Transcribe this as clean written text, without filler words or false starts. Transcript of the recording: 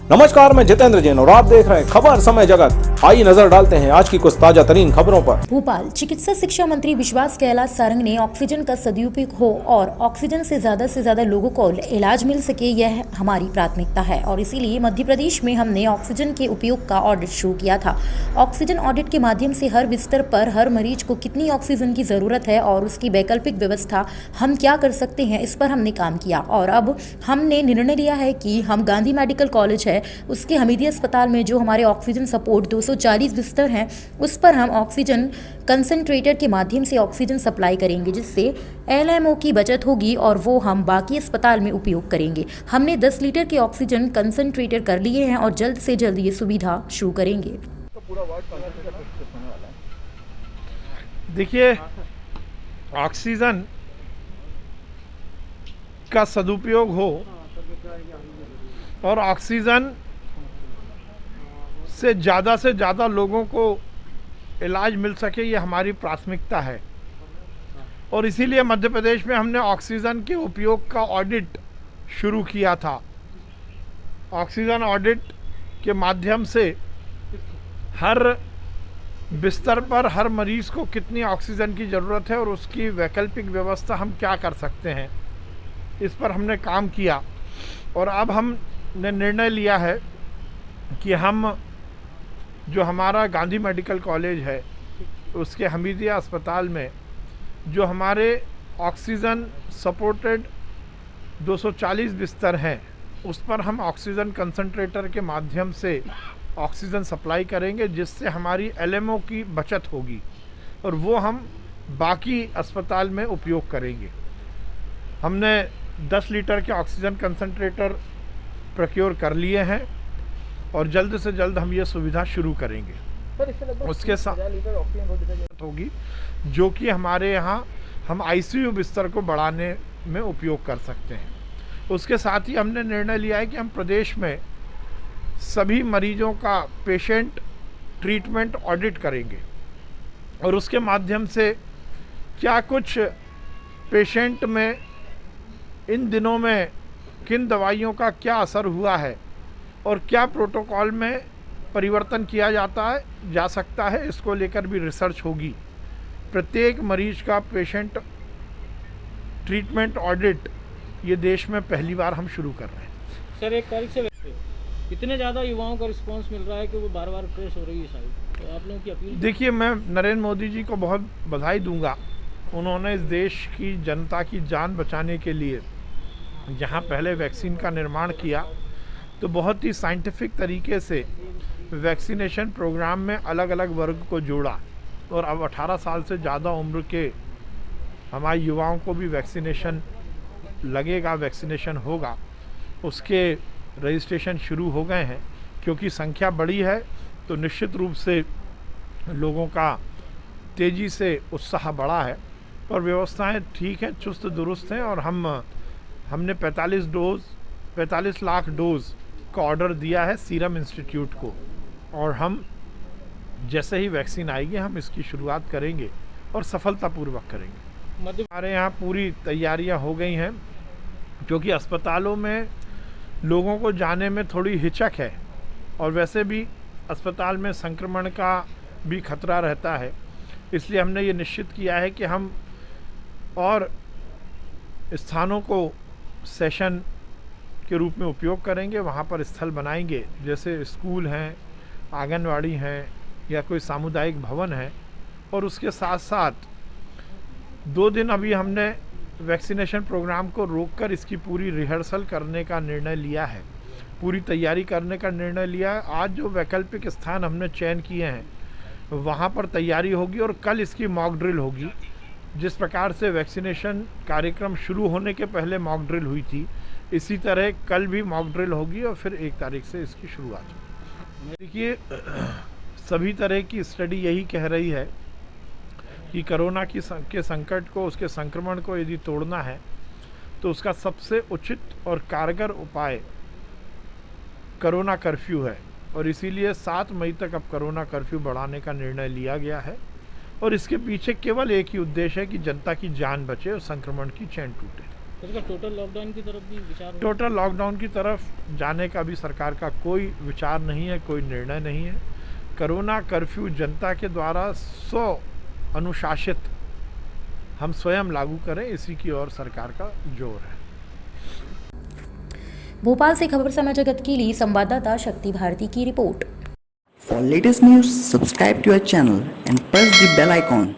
नमस्कार, मैं जितेंद्र जैन और आप देख रहे हैं खबर समय जगत। आइए नजर डालते हैं आज की कुछ ताजा तरीन खबरों पर। भोपाल चिकित्सा शिक्षा मंत्री विश्वास कैलाश सारंग ने ऑक्सीजन का सदुपयोग हो और ऑक्सीजन से ज्यादा लोगों को इलाज मिल सके, यह हमारी प्राथमिकता है और इसीलिए मध्य प्रदेश में हमने ऑक्सीजन के उपयोग का ऑडिट शुरू किया था। ऑक्सीजन ऑडिट के माध्यम से हर बिस्तर पर हर मरीज को कितनी ऑक्सीजन की जरूरत है और उसकी वैकल्पिक व्यवस्था हम क्या कर सकते हैं, इस पर हमने काम किया और अब हमने निर्णय लिया है कि हम गांधी मेडिकल कॉलेज है उसके हमीदिया अस्पताल में जो हमारे ऑक्सीजन सपोर्ट 240 बिस्तर हैं उस पर हम ऑक्सीजन कंसंट्रेटर के माध्यम से ऑक्सीजन सप्लाई करेंगे, जिससे एलएमओ की बचत होगी और वो हम बाकी अस्पताल में उपयोग करेंगे। हमने 10 लीटर के ऑक्सीजन कंसंट्रेटर कर लिए हैं और जल्द से जल्द ये सुविधा शुरू करेंगे। देखिए, ऑक्सीजन का सदुपयोग हो और ऑक्सीजन से ज़्यादा लोगों को इलाज मिल सके, ये हमारी प्राथमिकता है और इसीलिए मध्य प्रदेश में हमने ऑक्सीजन के उपयोग का ऑडिट शुरू किया था। ऑक्सीजन ऑडिट के माध्यम से हर बिस्तर पर हर मरीज़ को कितनी ऑक्सीजन की ज़रूरत है और उसकी वैकल्पिक व्यवस्था हम क्या कर सकते हैं, इस पर हमने काम किया और अब हमने निर्णय लिया है कि हम जो हमारा गांधी मेडिकल कॉलेज है उसके हमीदिया अस्पताल में जो हमारे ऑक्सीजन सपोर्टेड 240 बिस्तर हैं उस पर हम ऑक्सीजन कंसंट्रेटर के माध्यम से ऑक्सीजन सप्लाई करेंगे, जिससे हमारी एलएमओ की बचत होगी और वो हम बाकी अस्पताल में उपयोग करेंगे। हमने 10 लीटर के ऑक्सीजन कंसंट्रेटर प्रोक्योर कर लिए हैं और जल्द से जल्द हम ये सुविधा शुरू करेंगे। उसके साथ होगी जो कि हमारे यहाँ हम आईसीयू बिस्तर को बढ़ाने में उपयोग कर सकते हैं। उसके साथ ही हमने निर्णय लिया है कि हम प्रदेश में सभी मरीजों का पेशेंट ट्रीटमेंट ऑडिट करेंगे और उसके माध्यम से क्या कुछ पेशेंट में इन दिनों में किन दवाइयों का क्या असर हुआ है और क्या प्रोटोकॉल में परिवर्तन किया जा सकता है, इसको लेकर भी रिसर्च होगी। प्रत्येक मरीज का पेशेंट ट्रीटमेंट ऑडिट ये देश में पहली बार हम शुरू कर रहे हैं। सर, 1 तारीख से इतने ज़्यादा युवाओं का रिस्पांस मिल रहा है कि वो बार बार प्रेस हो रही है साइड, तो आप लोगों की अपील। देखिए, मैं नरेंद्र मोदी जी को बहुत बधाई दूंगा। उन्होंने इस देश की जनता की जान बचाने के लिए जहां पहले वैक्सीन का निर्माण किया तो बहुत ही साइंटिफिक तरीके से वैक्सीनेशन प्रोग्राम में अलग अलग वर्ग को जोड़ा और अब 18 साल से ज़्यादा उम्र के हमारे युवाओं को भी वैक्सीनेशन लगेगा, वैक्सीनेशन होगा। उसके रजिस्ट्रेशन शुरू हो गए हैं। क्योंकि संख्या बड़ी है तो निश्चित रूप से लोगों का तेज़ी से उत्साह बढ़ा है और व्यवस्थाएं ठीक हैं, चुस्त दुरुस्त हैं और हमने 45 लाख डोज का ऑर्डर दिया है सीरम इंस्टीट्यूट को और हम जैसे ही वैक्सीन आएगी हम इसकी शुरुआत करेंगे और सफलतापूर्वक करेंगे। हमारे यहाँ पूरी तैयारियां हो गई हैं क्योंकि अस्पतालों में लोगों को जाने में थोड़ी हिचक है और वैसे भी अस्पताल में संक्रमण का भी खतरा रहता है। इसलिए हमने ये निश्चित किया है कि हम और स्थानों को सेशन के रूप में उपयोग करेंगे, वहाँ पर स्थल बनाएंगे जैसे स्कूल हैं, आंगनवाड़ी हैं या कोई सामुदायिक भवन है। और उसके साथ साथ 2 दिन अभी हमने वैक्सीनेशन प्रोग्राम को रोककर इसकी पूरी रिहर्सल करने का निर्णय लिया है, पूरी तैयारी करने का निर्णय लिया है। आज जो वैकल्पिक स्थान हमने चयन किए हैं वहाँ पर तैयारी होगी और कल इसकी मॉक ड्रिल होगी। जिस प्रकार से वैक्सीनेशन कार्यक्रम शुरू होने के पहले मॉक ड्रिल हुई थी, इसी तरह कल भी मॉक ड्रिल होगी और फिर 1 तारीख से इसकी शुरुआत होगी। देखिए, सभी तरह की स्टडी यही कह रही है कि कोरोना के संकट को, उसके संक्रमण को यदि तोड़ना है तो उसका सबसे उचित और कारगर उपाय कोरोना कर्फ्यू है और इसीलिए 7 मई तक अब कोरोना कर्फ्यू बढ़ाने का निर्णय लिया गया है और इसके पीछे केवल एक ही उद्देश्य है कि जनता की जान बचे और संक्रमण की चेन टूटे। तो इसका टोटल लॉकडाउन की तरफ भी विचार हो? टोटल लॉकडाउन की तरफ जाने का भी सरकार का कोई विचार नहीं है, कोई निर्णय नहीं है। कोरोना कर्फ्यू जनता के द्वारा अनुशासित हम स्वयं लागू करें, इसी की ओर सरकार का जोर है। भोपाल से खबर समय जगत के लिए संवाददाता शक्ति भारती की report. For latest news, subscribe to our channel and press the bell icon.